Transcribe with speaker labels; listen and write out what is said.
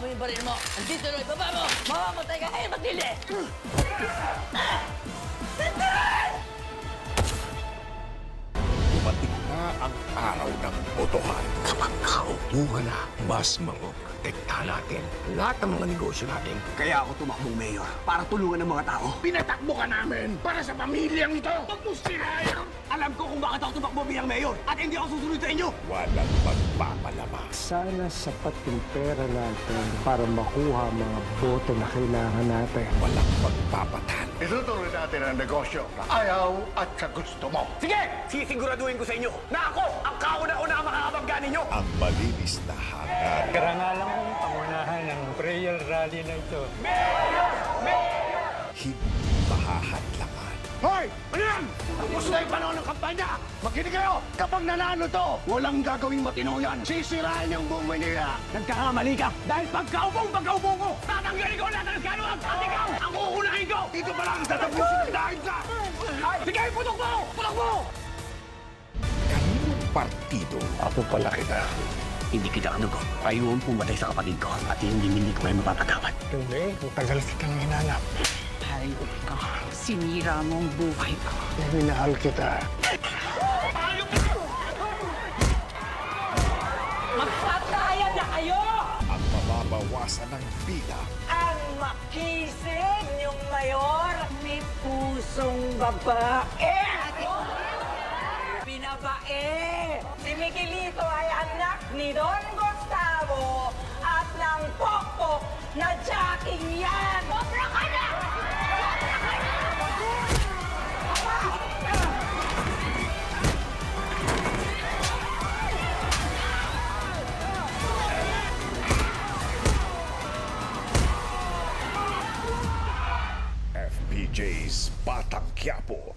Speaker 1: mo yung baril mo. Andito na, ibaba mo. Mamamatay ka ngayon, Matilde!
Speaker 2: Dumating na ang araw ng botohan. Kapag kaupo ka na, mas mamoprotekta natin lahat ng mga negosyo natin.
Speaker 3: Kaya ako tumakbong mayor para tulungan ng mga tao.
Speaker 2: Pinatakbo ka namin para sa pamilyang ito. Huwag mo sirayan!
Speaker 3: Alam ko kung bakit ako tumakbo bilang mayor at hindi ako susunod sa inyo.
Speaker 2: Walang magpapalabas.
Speaker 4: Sana sapat yung pera natin para makuha mga boto na kailangan natin.
Speaker 2: Walang magpapatalo.
Speaker 5: Itutuloy natin ang negosyo na ayaw at sa gusto mo.
Speaker 3: Sige, sisiguraduhin ko sa inyo na ako ang kauna-una ang makakabangga ninyo.
Speaker 2: Ang malinis na hangarin.
Speaker 4: Karangalan kong pangunahan ng prayer rally na ito.
Speaker 2: Hindi mahahadlangan.
Speaker 5: Hoy! Ano yan? Tapos na yung panahon ng kampanya! Makinig kayo! Kapag nanalo to, walang gagawing matino yan. Sisirain yung buong Manila.
Speaker 3: Nagkakamali ka dahil pagkaupo ko, tatanggalin ko lahat ng kanuwag at ikaw ang uunahin ko.
Speaker 5: Dito pa lang tatapusin ang dahil ka!
Speaker 3: Sige, putok mo! Putok mo!
Speaker 2: Kaninong partido
Speaker 3: Ako pala kita. Hindi kita kanugo. Ayun pumatay sa kapatid ko at hindi ko kayo mapapatawad.
Speaker 4: Hindi, ang tagal kitang hinanap.
Speaker 6: Hayop ka. Sinira mo ang buhay ko.
Speaker 4: Minahal kita.
Speaker 1: Magpatayan na kayo!
Speaker 2: ang mababawasan ng bilang.
Speaker 1: Ang makisig yung mayor, may pusong babae! Binabae! Si Miguelito ay anak ni Don Gustavo at ng pokpok na jacking yan! Sobra ka na!
Speaker 2: FPJ's Batang Quiapo.